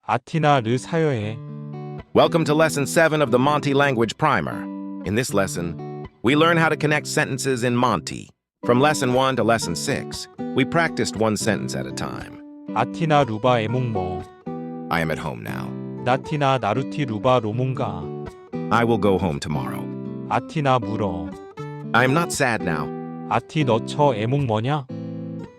아티나 르 사여해. Welcome to Lesson 7 of the Monti Language Primer. In this lesson, we learn how to connect sentences in Monti. From Lesson 1 to Lesson 6, we practiced one sentence at a time. 아티나 루바 에몽모. I am at home now. 나티나 나루티 루바 로몬가. I will go home tomorrow. 아티나 물어. I am not sad now. 아티 너처 에몽 뭐냐?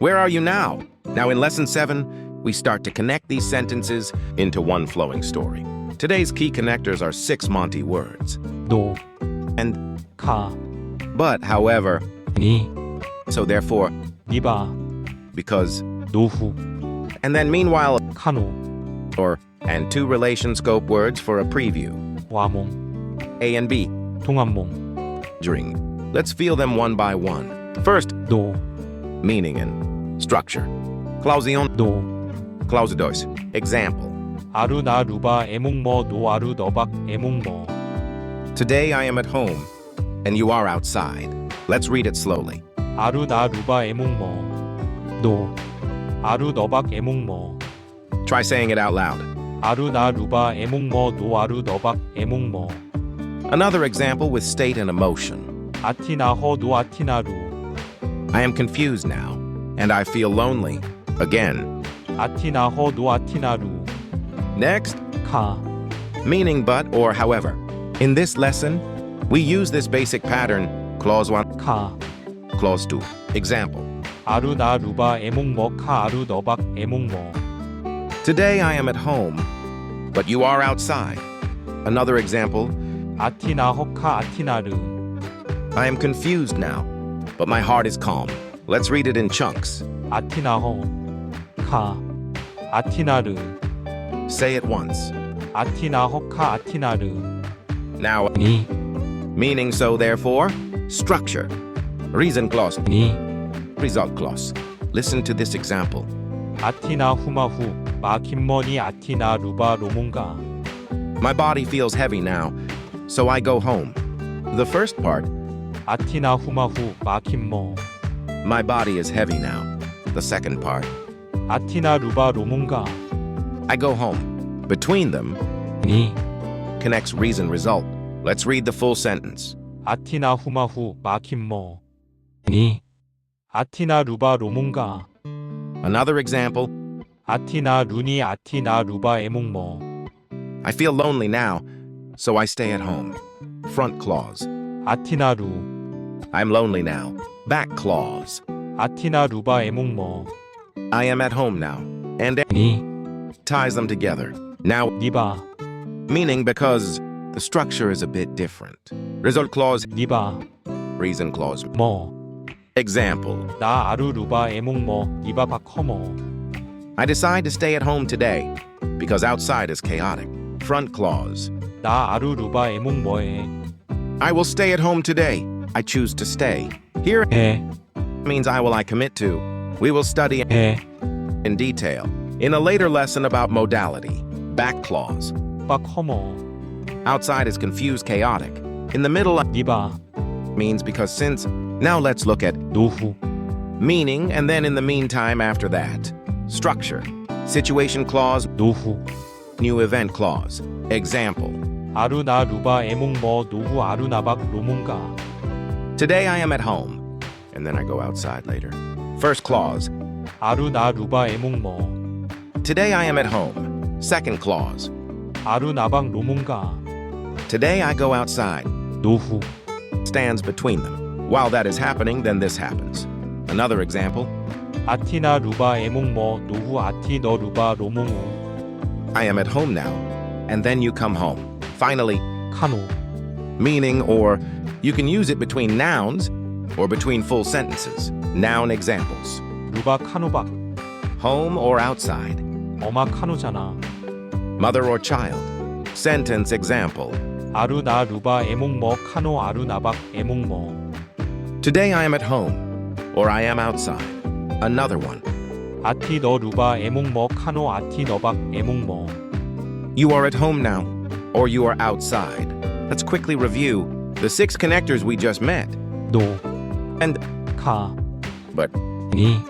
Where are you now? Now in Lesson 7, we start to connect these sentences into one flowing story. Today's key connectors are 6 Monti words. 노, And 카, but, however, 니, so therefore, 니바, because, 노후, and then meanwhile, 카노, or, and 2 relation scope words for a preview, 와몽, A and B, 동안몽, during. Let's feel them one by one. First, 노, meaning and structure. Clausion, 노, clause 2. Example. 아루 나 루바 에몽뭐 노 아루 너박 에몽뭐. Today I am at home, and you are outside. Let's read it slowly. 아루 나 루바 에몽뭐. 노, 아루 너박 에몽뭐. Try saying it out loud. 아루 나 루바 에몽뭐 노 아루 너박 에몽뭐. Another example with state and emotion. 아티나 허노 아티나루. I am confused now, and I feel lonely. Again. 아티나 허노 아티나루. Next, 카, meaning but or however. In this lesson, we use this basic pattern, clause 1, 카. clause 2. Example. 아루 나 루바 에몽뭐 카 아루 너박 에몽뭐. Today I am at home, but you are outside. Another example. 아티나 허카 아티나르. I am confused now, but my heart is calm. Let's read it in chunks. 아티나 허, 카, 아티나르. Say it once. 아티나 허카 아티나르. Now, 니, meaning so therefore, structure. Reason clause, 니. result clause. Listen to this example. 아티나 후마후 마킴머니 아티나 루바 로몬가. My body feels heavy now, so I go home. The first part, 아티나 후마후 마킴머. my body is heavy now. The second part, 아티나 루바 로몬가. I go home. Between them, 니, connects reason result. Let's read the full sentence. 아티나 후마후 마킴머. 니, 아티나 루바 로몬가. Another example, 아티나 루니 아티나 루바 에몽머. I feel lonely now, so I stay at home. Front clause, 아티나루. I'm lonely now. Back clause, 아티나 루바 에몽머. I am at home now. And 니, ties them together. Now, 니바, meaning because the structure is a bit different. Result clause, 니바, reason clause. 뭐. Example, 나 아루 루바 에몽머 니바 바커머. I decide to stay at home today because outside is chaotic. Front clause, 나 아루 루바 에몽머에. I will stay at home today. I choose to stay. Here 에, means I commit to. We will study 에, in detail in a later lesson about modality. Back clause, 바커머. outside is confused, chaotic. In the middle 니바, means because since. Now let's look at 노후. meaning and then in the meantime after that. Structure, situation clause, 노후. new event clause. Example, 아루 나 루바 에몽머 노후 아루 나박 로몬가. today I am at home, and then I go outside later. First clause, 아루 나 루바 에몽머. today I am at home. Second clause, 아루 나박 로몬가. today I go outside. 노후. Stands between them. While that is happening, then this happens. Another example, 아티나 루바 에몽머 노후 아티 너 루바 로몽우. I am at home now, and then you come home. Finally, 카노. meaning or you can use it between nouns or between full sentences. Noun examples, 루바 카노박. home or outside, 어마 카노잖아. mother or child. Sentence example, 아루 나 루바 에몽머 카노 아루 나박 에몽머. today I am at home, or I am outside. Another one, 아티 너 루바 에몽머 카노 아티 너박 에몽머. you are at home now, or you are outside. Let's quickly review the 6 connectors we just met. 노, And, 카, but, 니,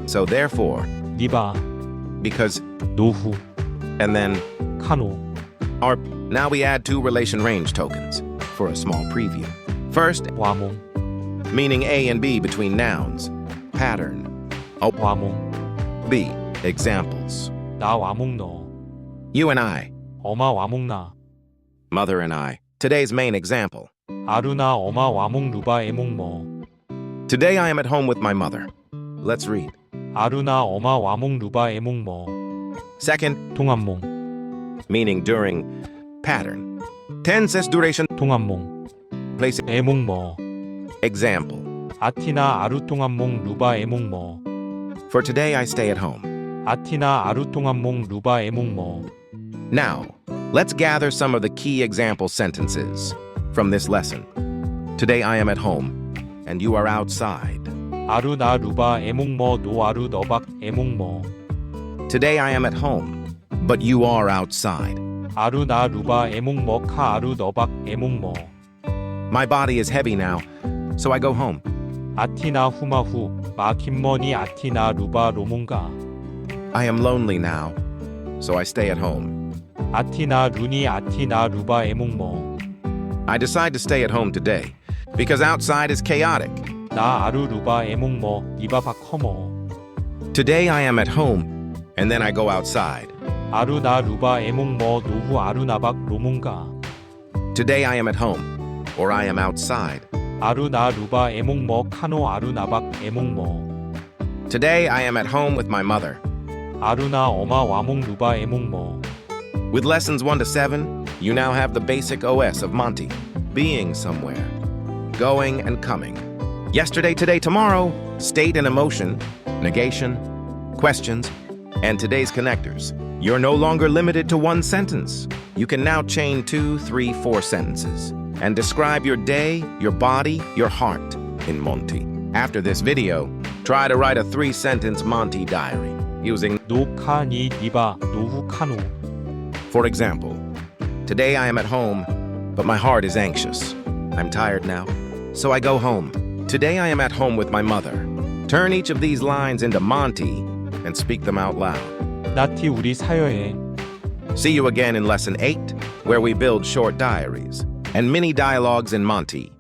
so therefore, 니바, because, 노후. and then 카노, our. Now we add two relation range tokens for a small preview. First, 와몽, meaning A and B between nouns. Pattern. 와몽, B. Examples. 나 와몽 너, You and I. 엄마 와몽 나, Mother and I. Today's main example. 아루나 엄마 와몽 루바 에몽 뭐, Today I am at home with my mother. Let's read. 아루나 엄마 와몽 루바 에몽 뭐, Second, 동안몽, meaning during. Pattern. Tenses duration. 동안몽, Place. 에몽 뭐, Example. 아티나 아루 동안몽 루바 에몽 뭐, For today I stay at home. 아티나 아루 동안몽 루바 에몽 뭐, Now, let's gather some of the key example sentences from this lesson. Today I am at home, and you are outside. 아루 나 루바 에몽 뭐노 아루 너박 에몽 뭐, Today I am at home, but you are outside. 아루 나 루바 에몽 뭐카 아루 너박 에몽 뭐, My body is heavy now, so I go home. 아티나 후마후 마 김머니 아티나 루바 로몽가, I am lonely now, so I stay at home. 아티나 루니 아티나 루바 에몽 뭐, I decide to stay at home today because outside is chaotic. 나 아루 루바 에몽 뭐 니바바 커머, Today I am at home, and then I go outside. 아루 나 루바 에몽 뭐 노후 아루 나박 로몽가, Today I am at home, or I am outside. 아루 나 루바 에몽 뭐 카노 아루 나박 에몽 뭐, Today I am at home with my mother. 아루 나 엄마 와몽 루바 에몽 뭐, With lessons 1 to 7, you now have the basic OS of Monty. Being somewhere. Going and coming. Yesterday, today, tomorrow. State and emotion. Negation. Questions. And today's connectors. You're no longer limited to one sentence. You can now chain 2, 3, 4 sentences and describe your day, your body, your heart in Monty. After this video, try to write a 3-sentence Monty diary using, 노카니 니바 노후 카노, for example, today I am at home, but my heart is anxious. I'm tired now, so I go home. Today I am at home with my mother. Turn each of these lines into Monty and speak them out loud. 나티 우리 사여해. See you again in Lesson 8, where we build short diaries and mini dialogues in Monty.